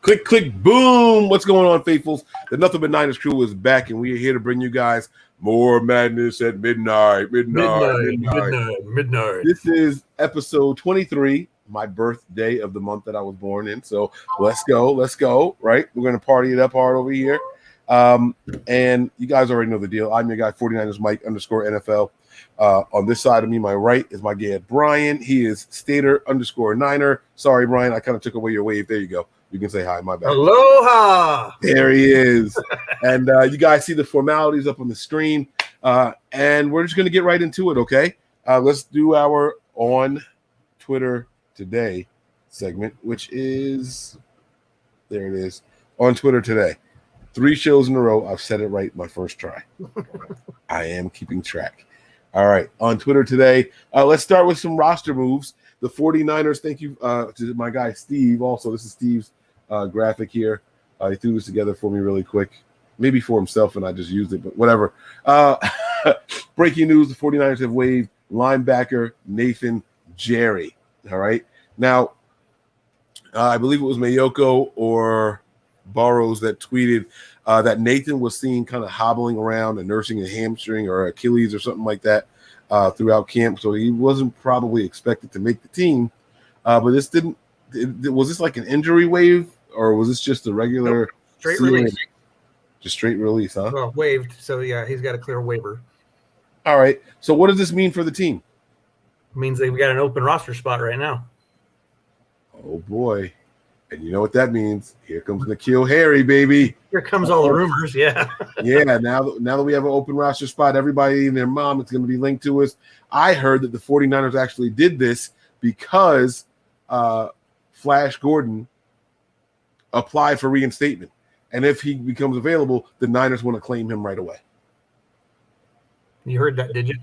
Click, click, boom. What's going on, faithfuls? The Nothing But Niners crew is back, and we are here to bring you guys more madness at midnight. This is episode 23, my birthday of the month that I was born in. So let's go, right? We're going to party it up hard over here. And you guys already know the deal. I'm your guy, 49ers Mike _NFL. On this side of me, my right, is my dad, Brian. He is Stater _Niner. Sorry, Brian, I kind of took away your wave. There you go. You can say hi, my bad. Aloha! There he is. And you guys see the formalities up on the screen. And we're just going to get right into it, okay? Let's do our On Twitter Today segment, which is, there it is, On Twitter Today. 3 shows in a row. I've said it right my first try. I am keeping track. All right, on Twitter today, let's start with some roster moves. The 49ers, thank you to my guy Steve. Also, this is Steve's graphic here. He threw this together for me really quick. Maybe for himself, and I just used it, but whatever. Breaking news, the 49ers have waived linebacker Nathan Jerry. All right. Now, I believe it was Mayoko or Burrows that tweeted that Nathan was seen kind of hobbling around and nursing a hamstring or Achilles or something like that throughout camp. So he wasn't probably expected to make the team. But this didn't – was this like an injury waive or was this just a regular – Straight release. Just straight release, huh? Well, waived. So, yeah, he's got a clear waiver. All right. So what does this mean for the team? It means they've got an open roster spot right now. Oh, boy. And you know what that means? Here comes N'Keal Harry, baby. Here comes all the rumors, yeah. Yeah, now that we have an open roster spot, everybody and their mom is going to be linked to us. I heard that the 49ers actually did this because Flash Gordon applied for reinstatement. And if he becomes available, the Niners want to claim him right away. You heard that, did you?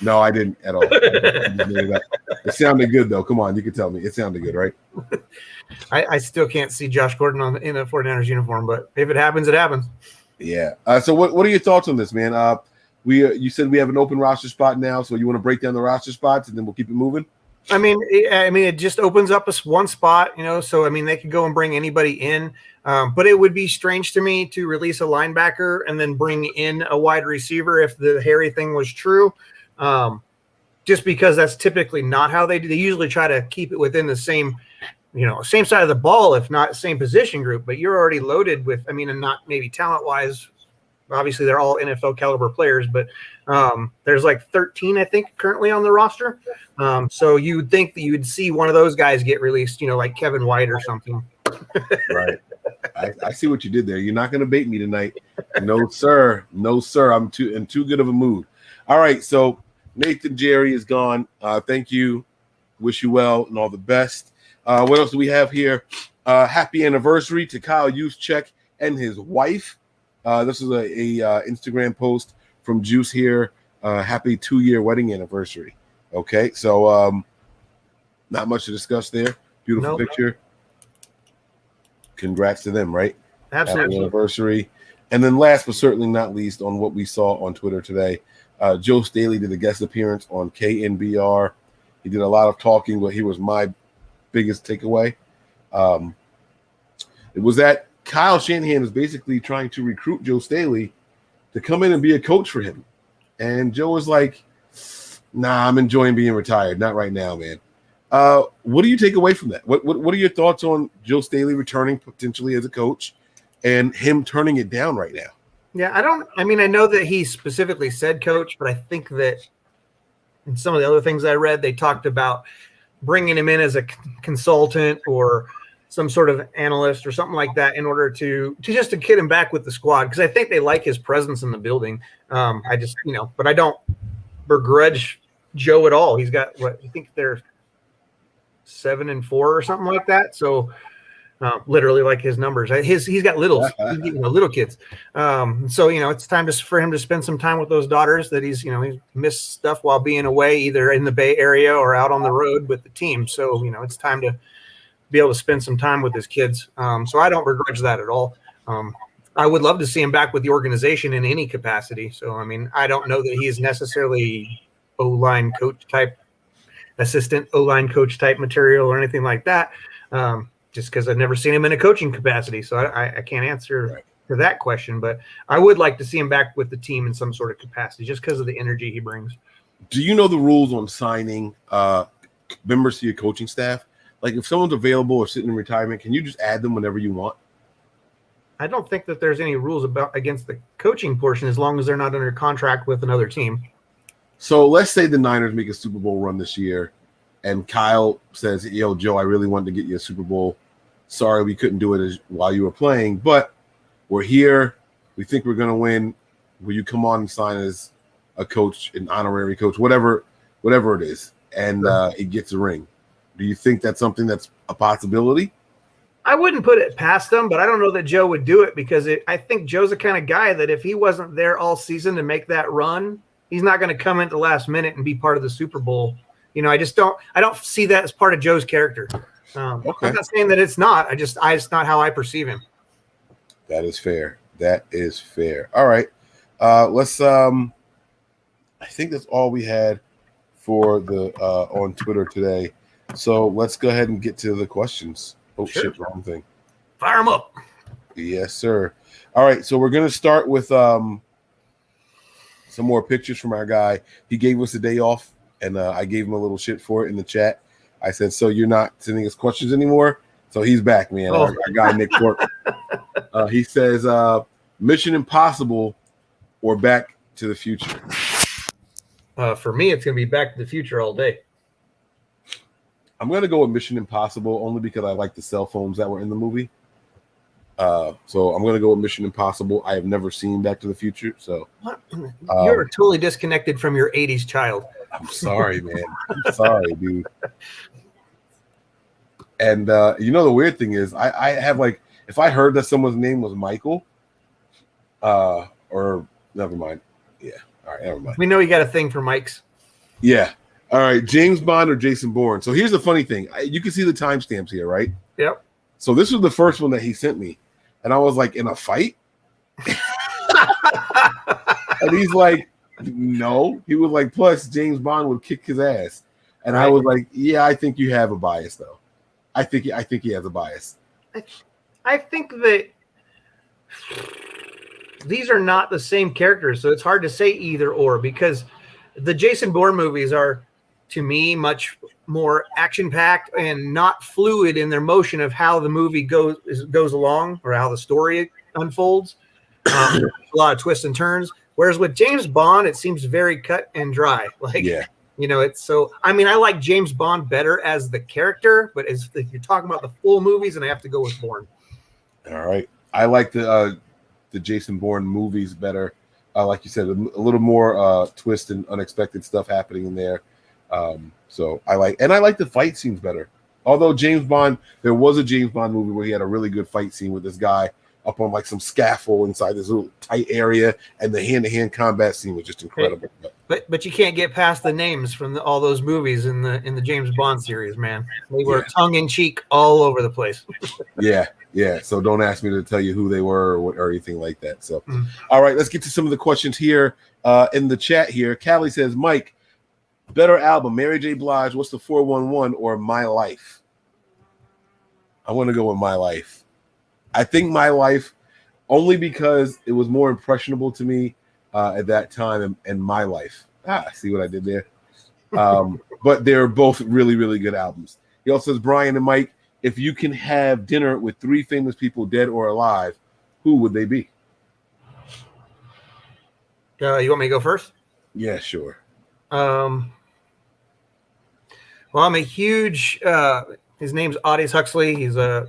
No, I didn't at all. It sounded good, though. Come on, you can tell me. It sounded good, right? I still can't see Josh Gordon in a 49ers uniform, but if it happens, it happens. Yeah. So what are your thoughts on this, man? You said we have an open roster spot now, so you want to break down the roster spots, and then we'll keep it moving? I mean, it just opens up us one spot, so, I mean, they could go and bring anybody in. But it would be strange to me to release a linebacker and then bring in a wide receiver if the Harry thing was true. Just because that's typically not how they do. They usually try to keep it within the same, same side of the ball, if not same position group. But you're already loaded with, and not maybe talent-wise. Obviously, they're all NFL caliber players, but there's like 13, I think, currently on the roster. So you would think that you would see one of those guys get released, like Kevin White or something. Right. I see what you did there. You're not going to bait me tonight. No, sir. No, sir. I'm in too good of a mood. All right. So Nathan Jerry is gone. Thank you. Wish you well and all the best. What else do we have here? Happy anniversary to Kyle Juszczyk and his wife. This is a Instagram post from Juice here. Happy 2-year wedding anniversary. Okay. So not much to discuss there. Beautiful picture. Congrats to them, right? Absolutely. Happy anniversary. And then last but certainly not least, on what we saw on Twitter today, Joe Staley did a guest appearance on KNBR. He did a lot of talking, but he was my biggest takeaway. It was that Kyle Shanahan is basically trying to recruit Joe Staley to come in and be a coach for him. And Joe was like, nah, I'm enjoying being retired. Not right now, man. What do you take away from that? What are your thoughts on Joe Staley returning potentially as a coach and him turning it down right now? Yeah, I know that he specifically said coach, but I think that in some of the other things I read, they talked about bringing him in as a consultant or some sort of analyst or something like that in order to just to get him back with the squad. Because I think they like his presence in the building. But I don't begrudge Joe at all. He's got I think they're 7-4 or something like that. So literally like his numbers. He's got little kids. So it's time for him to spend some time with those daughters that he's missed stuff while being away, either in the Bay Area or out on the road with the team. So it's time to be able to spend some time with his kids. So I don't begrudge that at all. I would love to see him back with the organization in any capacity. So I don't know that he is necessarily O-line coach type, assistant O-line coach type material or anything like that. just because I've never seen him in a coaching capacity. So I can't answer Right. to that question, but I would like to see him back with the team in some sort of capacity just because of the energy he brings. Do you know the rules on signing members to your coaching staff? Like if someone's available or sitting in retirement, can you just add them whenever you want? I don't think that there's any rules against the coaching portion as long as they're not under contract with another team. So let's say the Niners make a Super Bowl run this year, and Kyle says, "Yo, Joe, I really wanted to get you a Super Bowl. Sorry, we couldn't do it while you were playing, but we're here. We think we're going to win. Will you come on and sign as a coach, an honorary coach, whatever it is?" And it gets a ring. Do you think that's something that's a possibility? I wouldn't put it past them, but I don't know that Joe would do it because I think Joe's the kind of guy that if he wasn't there all season to make that run, he's not going to come in at the last minute and be part of the Super Bowl. You know, I don't see that as part of Joe's character. Okay. I'm not saying that it's not. It's not how I perceive him. That is fair. All right. Let's I think that's all we had for the on Twitter today. So let's go ahead and get to the questions. Oh, Sure. shit, wrong thing. Fire him up. Yes, sir. All right, so we're going to start with some more pictures from our guy. He gave us a day off, and I gave him a little shit for it in the chat. I said, so you're not sending us questions anymore? So he's back, man. Oh. Our guy, Nick Corp. He says, Mission Impossible or Back to the Future? For me, it's going to be Back to the Future all day. I'm going to go with Mission Impossible only because I like the cell phones that were in the movie. So I'm going to go with Mission Impossible. I have never seen Back to the Future, so What? You're totally disconnected from your 80s child. I'm sorry, man. I'm sorry, dude. And you know the weird thing is, I have like, if I heard that someone's name was Michael, or never mind. Yeah, all right, never mind. We know you got a thing for Mikes. Yeah. All right, James Bond or Jason Bourne. So here's the funny thing. You can see the timestamps here, right? Yep. So this was the first one that he sent me. And I was like, in a fight? And he's like, no. He was like, plus James Bond would kick his ass. And I was like, yeah, I think you have a bias, though. I think he has a bias. I think that these are not the same characters, so it's hard to say either or because the Jason Bourne movies are, to me, much more action-packed and not fluid in their motion of how the movie goes along or how the story unfolds. A lot of twists and turns. Whereas with James Bond, it seems very cut and dry. Like, Yeah. you know, it's so. I mean, I like James Bond better as the character, but if you're talking about the full movies, then I have to go with Bourne. All right. I like the Jason Bourne movies better. Like you said, a little more twist and unexpected stuff happening in there. So I like the fight scenes better. Although there was a James Bond movie where he had a really good fight scene with this guy up on like some scaffold inside this little tight area, and the hand-to-hand combat scene was just incredible. But you can't get past the names from all those movies in the James Bond series, man. They were tongue in cheek all over the place. Yeah. So don't ask me to tell you who they were or anything like that. So, All right, let's get to some of the questions here in the chat here. Callie says, Mike, better album, Mary J. Blige, What's the 411 or My Life? I want to go with My Life. I think My Life only because it was more impressionable to me at that time and My Life. See what I did there? But they're both really, really good albums. He also says, Brian and Mike, if you can have dinner with 3 famous people, dead or alive, who would they be? You want me to go first? Yeah, sure. Well, I'm a huge. His name's Aldous Huxley. He's a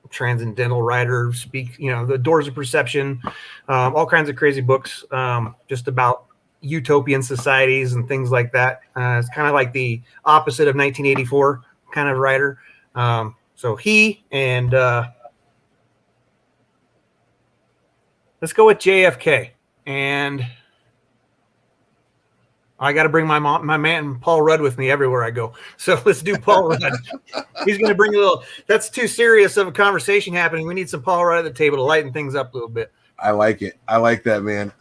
transcendental writer. The Doors of Perception, all kinds of crazy books, just about utopian societies and things like that. It's kind of like the opposite of 1984 kind of writer. So he and let's go with JFK. And I got to bring my man Paul Rudd with me everywhere I go. So let's do Paul Rudd. He's going to bring a little. That's too serious of a conversation happening. We need some Paul Rudd at the table to lighten things up a little bit. I like it. I like that, man.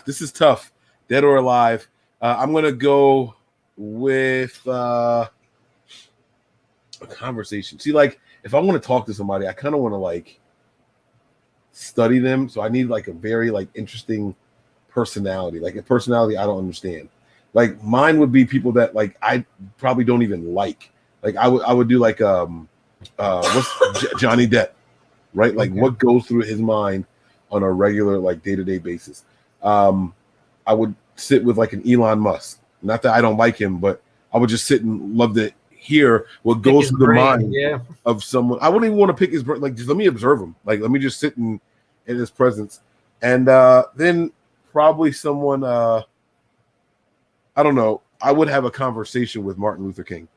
This is tough. Dead or alive. I'm going to go with a conversation. See, like if I want to talk to somebody, I kind of want to like study them. So I need like a very like interesting personality, like a personality I don't understand. Like mine would be people that like I probably don't even like. Like I would do like Johnny Depp, right? Like what goes through his mind on a regular like day-to-day basis. I would sit with like an Elon Musk. Not that I don't like him, but I would just sit and love to hear what goes through the mind of someone. I wouldn't even want to pick his brain. Like just let me observe him. Like let me just sit in his presence. And then probably someone I don't know. I would have a conversation with Martin Luther King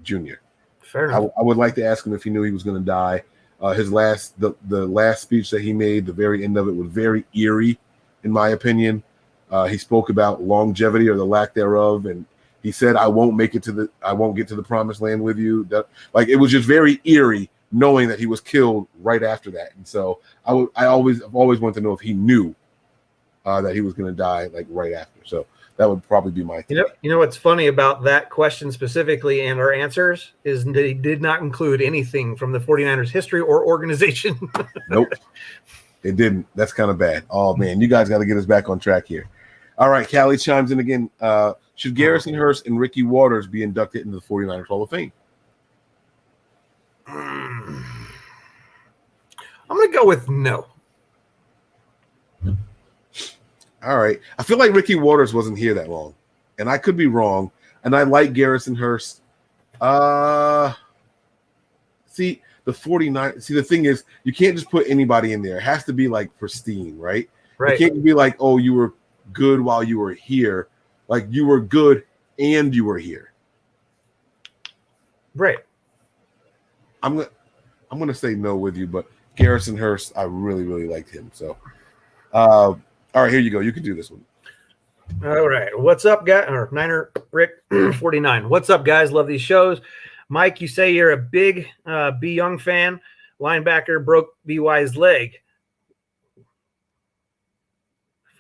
Jr. Fair enough. I would like to ask him if he knew he was going to die. His last the last speech that he made, the very end of it was very eerie, in my opinion. He spoke about longevity or the lack thereof, and he said, "I won't get to the promised land with you." Like it was just very eerie, knowing that he was killed right after that. And so I've always wanted to know if he knew that he was going to die like right after. So that would probably be my thing. You know what's funny about that question specifically and our answers is that he did not include anything from the 49ers history or organization. Nope, it didn't. That's kind of bad. Oh man, you guys got to get us back on track here. All right, Callie chimes in again. Should Garrison Hearst and Ricky Waters be inducted into the 49ers Hall of Fame? I'm going to go with no. All right. I feel like Ricky Waters wasn't here that long, and I could be wrong. And I like Garrison Hearst. See, the 49. See, the thing is, you can't just put anybody in there. It has to be like pristine, right? Right. You can't be like, oh, you were good while you were here. Like you were good and you were here. Right. I'm gonna say no with you, but Garrison Hearst, I really, really liked him. So all right, here you go. You can do this one. All right. What's up, guys? Or Niner Rick 49. What's up, guys? Love these shows. Mike, you say you're a big B. Young fan. Linebacker broke BY's leg.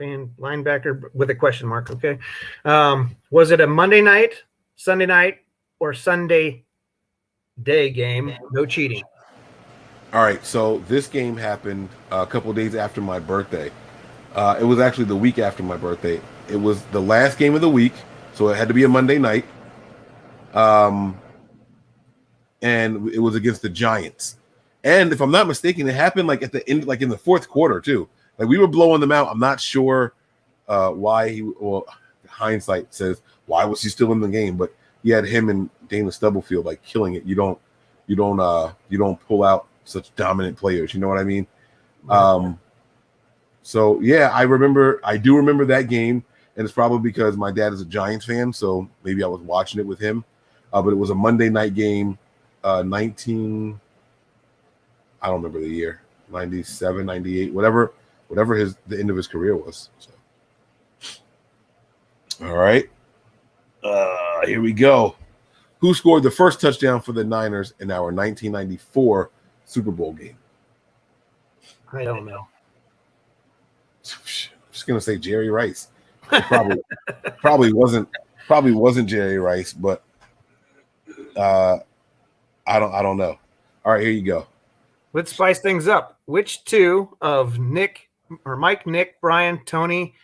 Linebacker with a question mark. Okay. Was it a Monday night, Sunday night, or Sunday day game? No cheating. All right. So this game happened a couple of days after my birthday. It was actually the week after my birthday. It was the last game of the week, so it had to be a Monday night. And it was against the Giants. And if I'm not mistaken, it happened like at the end, like in the fourth quarter too. Like we were blowing them out. I'm not sure why hindsight says why was he still in the game, but he had him and Dana Stubblefield like killing it. You don't pull out such dominant players. You know what I mean? So yeah, I do remember that game, and it's probably because my dad is a Giants fan, so maybe I was watching it with him. But it was a Monday night game, I don't remember the year, 97, 98, whatever the end of his career was. So. All right. Here we go. Who scored the first touchdown for the Niners in our 1994 Super Bowl game? I don't know. I'm just gonna say Jerry Rice. Probably wasn't Jerry Rice, but I don't know. All right, here you go. Let's spice things up. Which two of Mike, Nick, Brian, Tony,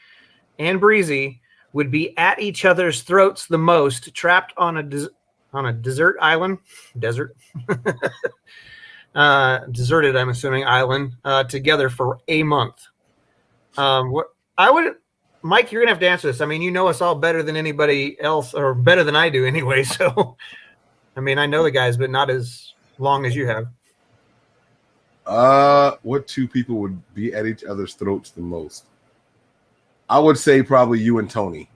and Breezy would be at each other's throats the most, trapped on a desert island? Desert? Deserted, I'm assuming, island, together for a month. Mike, you're gonna have to answer this. I mean, you know us all better than anybody else, or better than I do anyway. So, I mean, I know the guys, but not as long as you have. What two people would be at each other's throats the most? I would say probably you and Tony.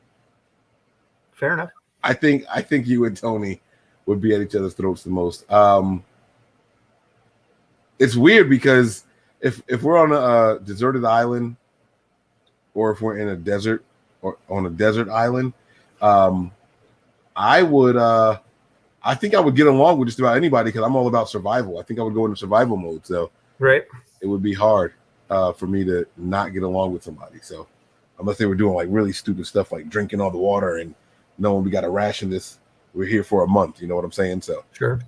Fair enough. I think you and Tony would be at each other's throats the most. It's weird because if we're on a deserted island, or if we're in a desert or on a desert island, I think I would get along with just about anybody because I'm all about survival. I think I would go into survival mode. So right, it would be hard for me to not get along with somebody. So unless they were doing like really stupid stuff like drinking all the water and knowing we got to ration this, we're here for a month. You know what I'm saying? So sure.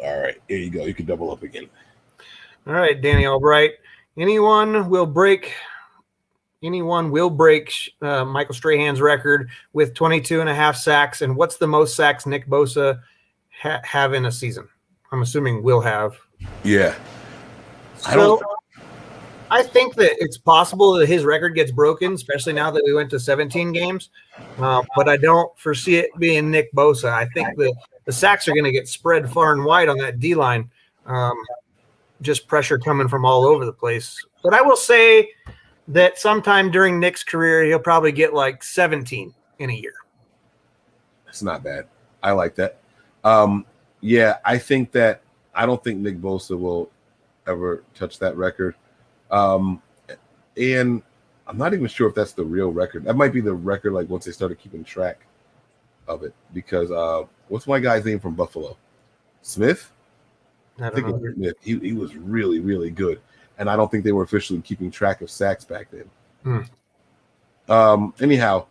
All right, here you go. You can double up again. All right, Danny Albright. Anyone will break Michael Strahan's record with 22 and a half sacks. And what's the most sacks Nick Bosa have in a season? I'm assuming will have. Yeah. So I think that it's possible that his record gets broken, especially now that we went to 17 games. But I don't foresee it being Nick Bosa. I think that the sacks are going to get spread far and wide on that D-line. Just pressure coming from all over the place. But I will say that sometime during Nick's career, he'll probably get like 17 in a year. That's not bad. I like that. Yeah, I don't think Nick Bosa will ever touch that record. And I'm not even sure if that's the real record. That might be the record, like once they started keeping track of it. Because what's my guy's name from Buffalo? Smith? I think it's Smith. He was really, really good. And I don't think they were officially keeping track of sacks back then. Anyhow,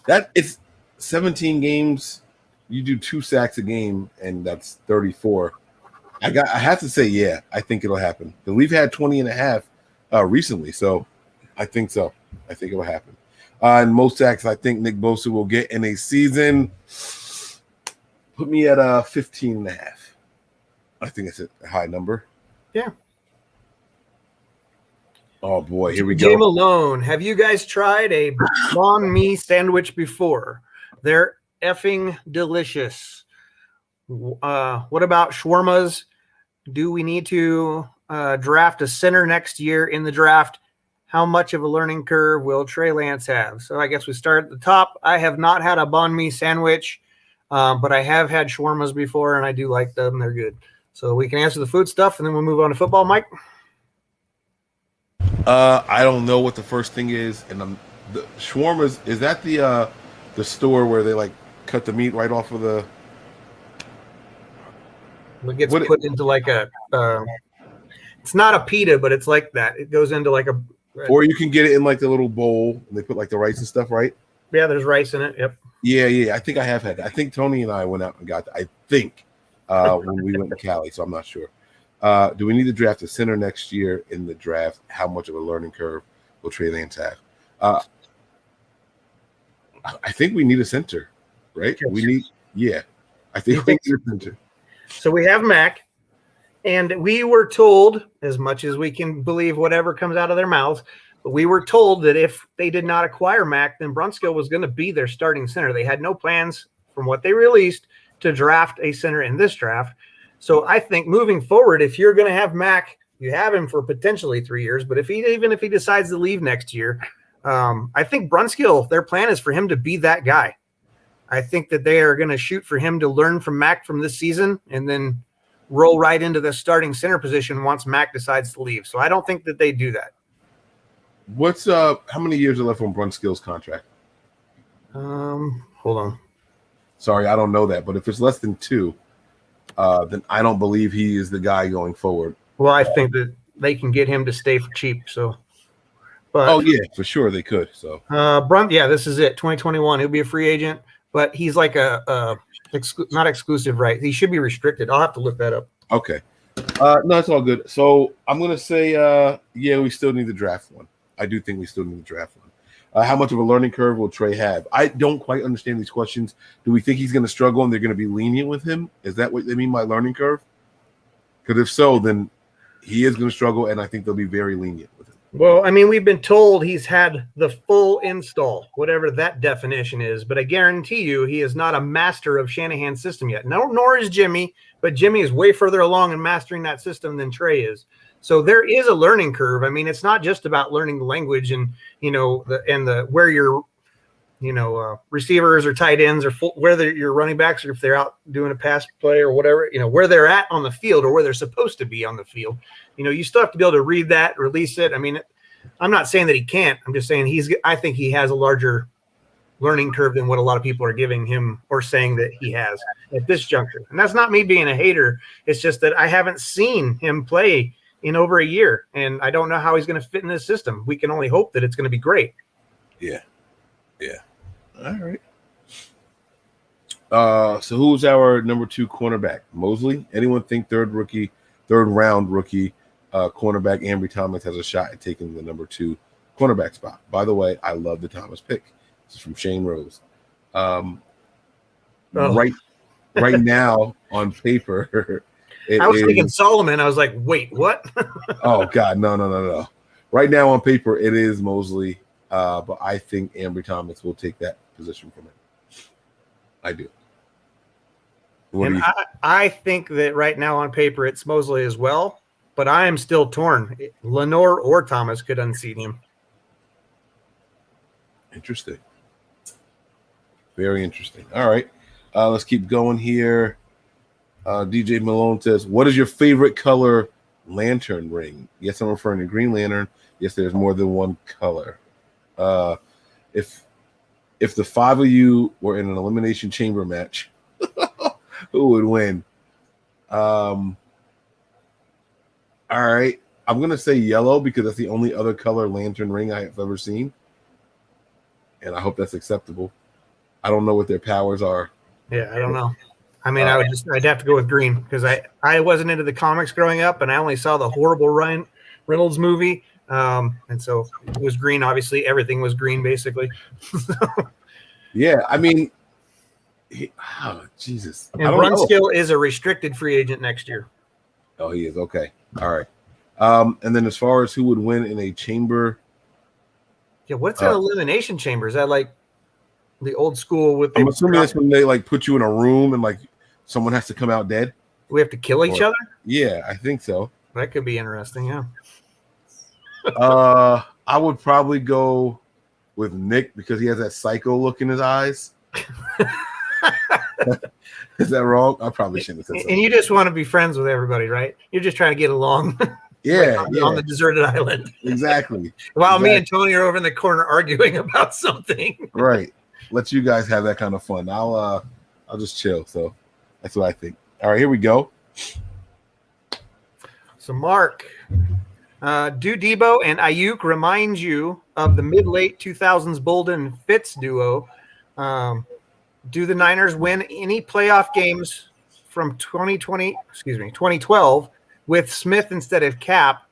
that it's 17 games. You do 2 sacks a game, and that's 34. I have to say, yeah, I think it'll happen. But we've had 20 and a half recently, so I think so. I think it'll happen. And most sacks I think Nick Bosa will get in a season, put me at 15 and a half. I think it's a high number. Yeah. Oh, boy, here we go. Jay Malone, have you guys tried a banh mi sandwich before? They're effing delicious. What about shawarmas? Do we need to draft a center next year in the draft? How much of a learning curve will Trey Lance have? So I guess we start at the top. I have not had a banh mi sandwich, but I have had shawarmas before, and I do like them. They're good. So we can answer the food stuff, and then we'll move on to football, Mike. I don't know what the first thing is, and the shawarmas, is that the store where they like cut the meat right off of the? It gets put into like a. It's not a pita, but it's like that. It goes into like a. Or you can get it in like the little bowl, and they put like the rice and stuff, right? Yeah, there's rice in it. Yep. Yeah. I think I have had that. I think Tony and I went out and got that. I think when we went to Cali, so I'm not sure. Do we need to draft a center next year in the draft? How much of a learning curve will Trey Lance have? I think we need a center, right? I think we need a center. So we have Mac, and we were told, as much as we can believe whatever comes out of their mouths, but we were told that if they did not acquire Mac, then Brunskill was going to be their starting center. They had no plans, from what they released, to draft a center in this draft. So I think moving forward, if you're going to have Mac, you have him for potentially 3 years. But even if he decides to leave next year, I think Brunskill, their plan is for him to be that guy. I think that they are going to shoot for him to learn from Mac from this season and then roll right into the starting center position once Mac decides to leave. So I don't think that they do that. What's how many years are left on Brunskill's contract? Hold on. Sorry, I don't know that. But if it's less than 2, then I don't believe he is the guy going forward. Well, I think that they can get him to stay for cheap. So, but oh yeah, for sure they could. So, this is it. 2021, he'll be a free agent, but he's like not exclusive, right? He should be restricted. I'll have to look that up. Okay, no, it's all good. So I'm gonna say, yeah, we still need to draft one. I do think we still need to draft one. How much of a learning curve will Trey have? I don't quite understand these questions. Do we think he's going to struggle and they're going to be lenient with him? Is that what they mean by learning curve? Because if so, then he is going to struggle, and I think they'll be very lenient with him. Well, I mean, we've been told he's had the full install, whatever that definition is, but I guarantee you he is not a master of Shanahan's system yet. No, nor is Jimmy, but Jimmy is way further along in mastering that system than Trey is. So there is a learning curve. I mean, it's not just about learning the language and, where your, receivers or tight ends or whether your running backs or if they're out doing a pass play or whatever, where they're at on the field or where they're supposed to be on the field. You still have to be able to read that, release it. I mean, I'm not saying that he can't. I'm just saying I think he has a larger learning curve than what a lot of people are giving him or saying that he has at this juncture. And that's not me being a hater. It's just that I haven't seen him play in over a year, and I don't know how he's going to fit in this system. We can only hope that it's going to be great. Yeah. All right. So who's our number 2 cornerback? Mosley? Anyone think third round rookie cornerback Ambry Thomas has a shot at taking the number 2 cornerback spot? By the way, I love the Thomas pick. This is from Shane Rose. Right now on paper, I was thinking Solomon. I was like, wait, what? Oh God, no. Right now on paper, it is Mosley, but I think Ambry Thomas will take that position from him. I do. And I think that right now on paper it's Mosley as well, but I am still torn. Lenore or Thomas could unseat him. Interesting. Very interesting. All right. Let's keep going here. DJ Malone says, what is your favorite color lantern ring? Yes, I'm referring to Green Lantern. Yes, there's more than one color. If the 5 of you were in an elimination chamber match, who would win? All right. I'm going to say yellow because that's the only other color lantern ring I have ever seen. And I hope that's acceptable. I don't know what their powers are. Yeah, I don't know. I mean, I'd have to go with green because I wasn't into the comics growing up, and I only saw the horrible Ryan Reynolds movie. And so it was green. Obviously, everything was green, basically. Yeah, I mean, Jesus. And Brunskill is a restricted free agent next year. Oh, he is. Okay. All right. And then as far as who would win in a chamber. Yeah, what's an elimination chamber? Is that like the old school with I'm assuming that's when they like put you in a room and like someone has to come out dead. We have to kill each other? Yeah, I think so. That could be interesting, yeah. I would probably go with Nick because he has that psycho look in his eyes. Is that wrong? I probably shouldn't have said something. And you just want to be friends with everybody, right? You're just trying to get along. Yeah, on the deserted island. Exactly. While me and Tony are over in the corner arguing about something. Right. Let you guys have that kind of fun. I'll just chill. So that's what I think. All right, here we go. So Mark, do Debo and Ayuk remind you of the mid-late 2000s Bolden and Fitz duo? Do the Niners win any playoff games from 2012 with Smith instead of Cap?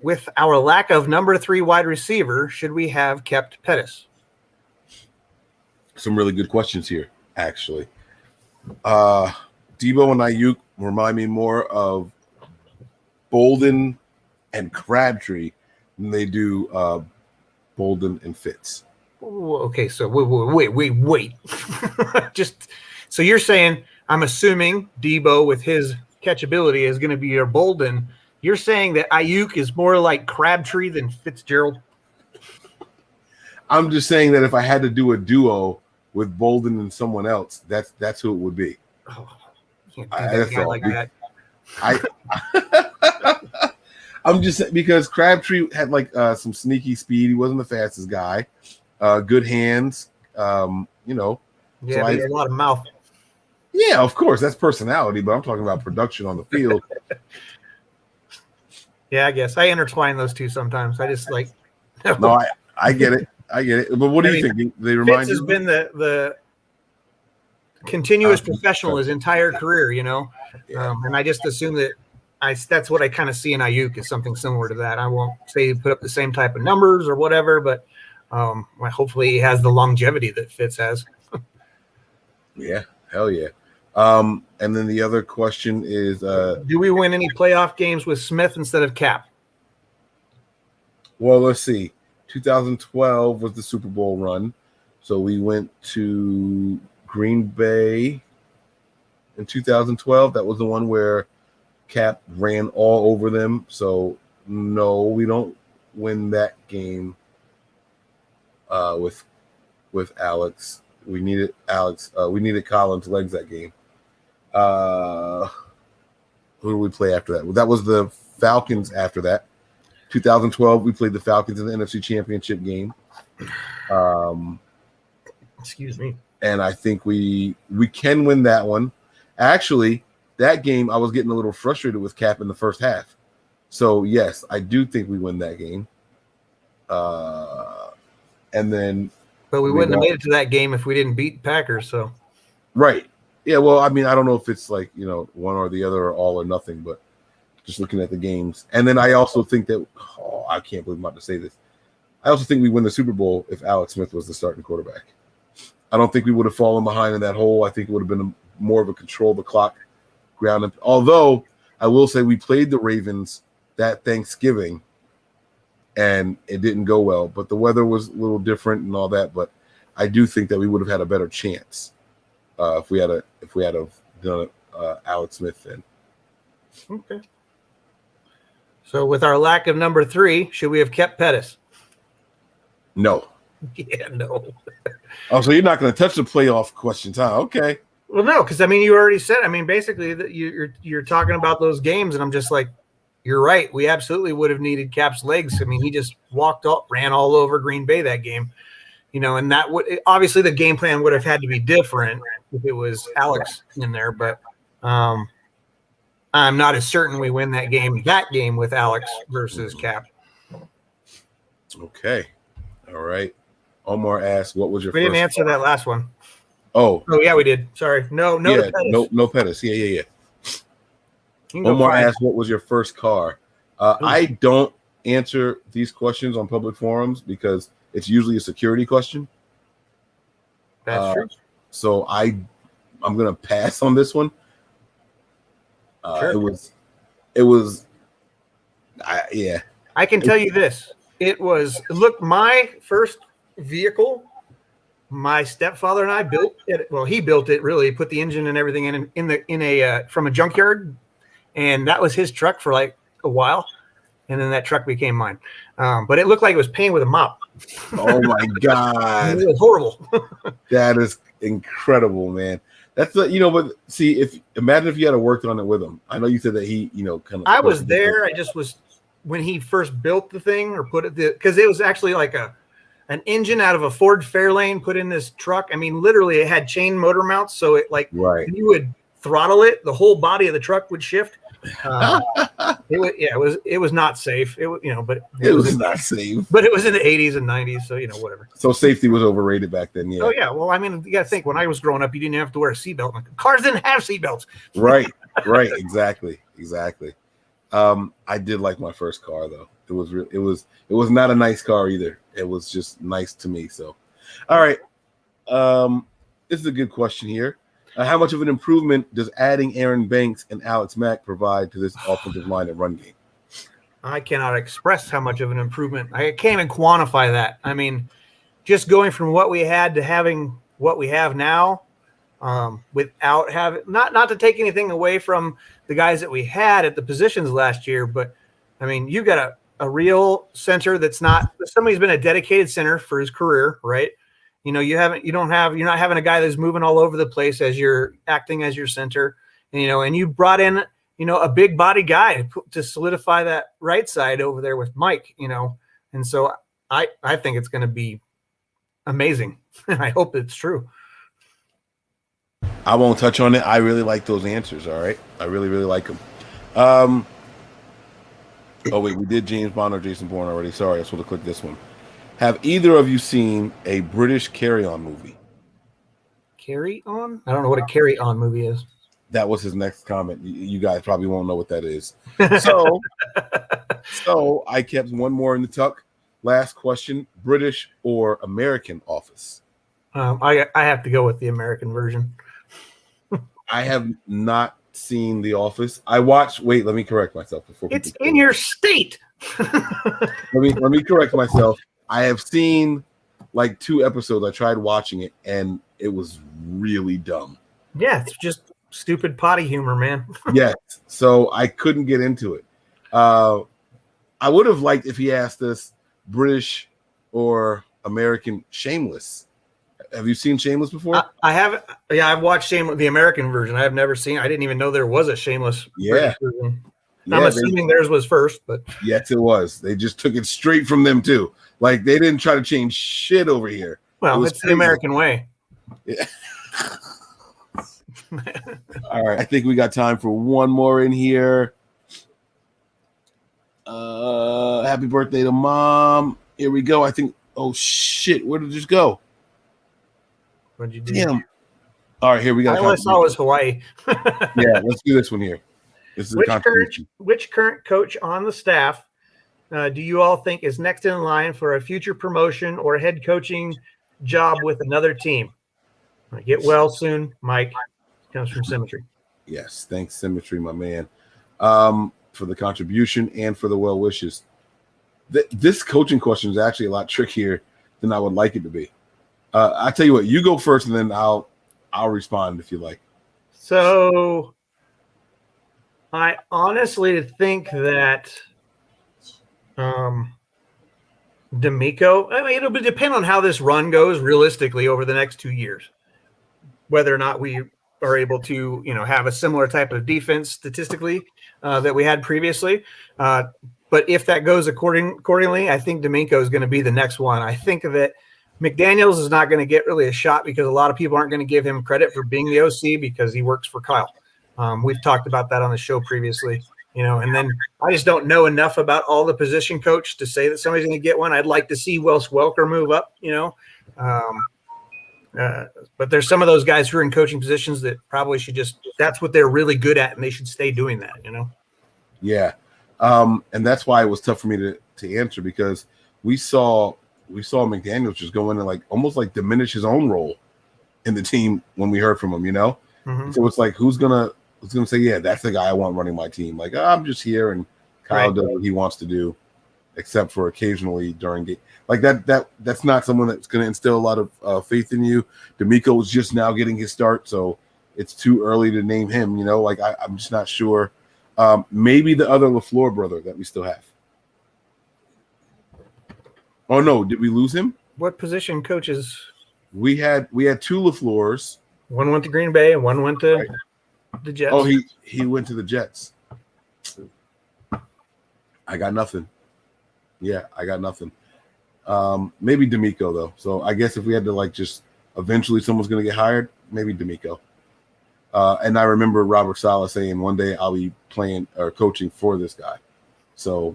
With our lack of number 3 wide receiver, should we have kept Pettis? Some really good questions here, actually. Debo and Ayuk remind me more of Bolden and Crabtree than they do Bolden and Fitz. Okay, so wait. Just so you're saying, I'm assuming Debo with his catchability is going to be your Bolden. You're saying that Ayuk is more like Crabtree than Fitzgerald? I'm just saying that if I had to do a duo with Bolden and someone else, that's who it would be. Oh, can't do like that. I'm just because Crabtree had like some sneaky speed. He wasn't the fastest guy. Good hands. Yeah, so a lot of mouth. Yeah, of course, that's personality, but I'm talking about production on the field. Yeah, I guess I intertwine those two sometimes. I just like. No, I get it. But what do you think? They remind Fitz has been the continuous professional his entire career, and I just assume that that's what I kind of see in Ayuk is something similar to that. I won't say he put up the same type of numbers or whatever, but hopefully he has the longevity that Fitz has. Yeah, hell yeah. And then the other question is, do we win any playoff games with Smith instead of Cap? Well, let's see. 2012 was the Super Bowl run. So we went to Green Bay in 2012. That was the one where Cap ran all over them. So no, we don't win that game with Alex. We needed Alex. We needed Collins' legs that game. Who did we play after that? Well, that was the Falcons after that. 2012, we played the Falcons in the NFC Championship game. Excuse me. And I think we can win that one. Actually, that game, I was getting a little frustrated with Cap in the first half. So, yes, I do think we win that game. And then... But we wouldn't have made it to that game if we didn't beat Packers, so... Right. Yeah, well, I mean, I don't know if it's like, one or the other or all or nothing, but just looking at the games. And then I also think that, I can't believe I'm about to say this. I also think we win the Super Bowl if Alex Smith was the starting quarterback. I don't think we would have fallen behind in that hole. I think it would have been more of a control of the clock ground. Although I will say we played the Ravens that Thanksgiving and it didn't go well, but the weather was a little different and all that. But I do think that we would have had a better chance if we had done it, Alex Smith then. Okay. So with our lack of number 3, should we have kept Pettis? No. Yeah, no. Oh, so you're not going to touch the playoff questions, huh? Okay. Well, no, because you already said. Basically, that you're talking about those games, and I'm just like, you're right. We absolutely would have needed Cap's legs. He just ran all over Green Bay that game, and that would obviously the game plan would have had to be different if it was Alex in there. But I'm not as certain we win that game with Alex versus Cap. Okay. All right. Omar asked, "What was your?" We didn't answer that last one. Oh, yeah, we did. Sorry, no, yeah, Pettis. no Pettis. Yeah. Omar asked, "What was your first car?" I don't answer these questions on public forums because it's usually a security question. That's true. So I'm gonna pass on this one. Sure. It was. Yeah. I can tell you this. It was my first vehicle. My stepfather and I built it. Well, he built it. Really, put the engine and everything in from a junkyard, and that was his truck for like a while, and then that truck became mine. But it looked like it was painted with a mop. Oh my God, it was horrible. That is incredible, man. That's but see, imagine if you had worked on it with him. I know you said that he, kind of. I was there. I just was when he first built the thing or put it because it was actually like an engine out of a Ford Fairlane put in this truck. Literally it had chain motor mounts. So it when you would throttle it, the whole body of the truck would shift. It was not safe. It was, but it was not safe, but it was in the 80s and 90s. So, whatever. So safety was overrated back then. Yeah. Oh yeah. Well, you got to think when I was growing up, you didn't have to wear a seatbelt. Cars didn't have seatbelts. Right. Exactly. I did like my first car though. It was not a nice car either. It was just nice to me. So, all right. This is a good question here. How much of an improvement does adding Aaron Banks and Alex Mack provide to this offensive line and run game? I cannot express how much of an improvement. I can't even quantify that. Just going from what we had to having what we have now, without having not to take anything away from the guys that we had at the positions last year, but you've got a real center that's not somebody's been a dedicated center for his career, right? You're not having a guy that's moving all over the place as you're acting as your center, and you brought in, a big body guy to solidify that right side over there with Mike, and so I think it's going to be amazing. I hope it's true. I won't touch on it. I really like those answers. All right. I really, really like them. Oh wait, we did James Bond or Jason Bourne already. Sorry. I was supposed to click this one. Have either of you seen a British carry-on movie? Carry On? I don't know what a carry-on movie is. That was his next comment. You guys probably won't know what that is. So I kept one more in the tuck. Last question: British or American Office? I have to go with the American version. I have not seen The Office. I watched. Wait, let me correct myself before. It's in your state. let me correct myself. I have seen like 2 episodes. I tried watching it, and it was really dumb. Yeah, it's just stupid potty humor, man. Yes, so I couldn't get into it. I would have liked if he asked us British or American Shameless. Have you seen Shameless before? I haven't. Yeah, I've watched Shameless, the American version. I have never seen. I didn't even know there was a Shameless. Yeah. Version. I'm assuming theirs was first, but yes, it was. They just took it straight from them too. Like they didn't try to change shit over here. Well, it's the American way. Yeah. All right, I think we got time for one more in here. Happy birthday to Mom. Here we go. I think. Oh shit! Where did it just go? What'd you do? Damn. All right, here we got. All I saw was Hawaii. Yeah, let's do this one here. This is a contribution. Which current coach on the staff do you all think is next in line for a future promotion or head coaching job with another team? Get well soon, Mike. Comes from Symmetry. Yes, thanks, Symmetry, my man, for the contribution and for the well wishes. This coaching question is actually a lot trickier than I would like it to be. I tell you what, you go first, and then I'll respond if you like. So, I honestly think that D'Amico. I mean, it'll depend on how this run goes realistically over the next 2 years, whether or not we are able to, have a similar type of defense statistically that we had previously. But if that goes accordingly, I think D'Amico is going to be the next one. I think that McDaniels is not going to get really a shot because a lot of people aren't going to give him credit for being the OC because he works for Kyle. We've talked about that on the show previously, and then I just don't know enough about all the position coach to say that somebody's going to get one. I'd like to see Wes Welker move up, but there's some of those guys who are in coaching positions that probably should that's what they're really good at, and they should stay doing that, Yeah. And that's why it was tough for me to answer, because we saw McDaniels just go in and almost diminish his own role in the team when we heard from him, Mm-hmm. So it's who's gonna say, yeah, that's the guy I want running my team. I'm just here, and Kyle does what he wants to do, except for occasionally during game. That's not someone that's gonna instill a lot of faith in you. D'Amico was just now getting his start, so it's too early to name him. I'm just not sure. Maybe the other LaFleur brother that we still have. Oh no, did we lose him? What position coaches? We had two LaFleurs. One went to Green Bay and one went to the Jets. Oh, he went to the Jets. I got nothing. Yeah, I got nothing. Maybe D'Amico though. So I guess if we had to just eventually someone's going to get hired, maybe D'Amico. And I remember Robert Saleh saying one day I'll be playing or coaching for this guy. So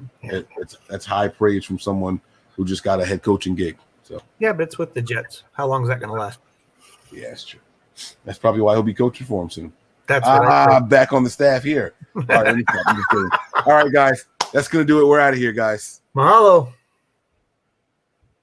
that's high praise from someone who just got a head coaching gig. So yeah, but it's with the Jets. How long is that going to last? Yeah, that's true. That's probably why he'll be coaching for him soon. That's what back on the staff here. All right, all right, guys, that's gonna do it. We're out of here, guys. Mahalo.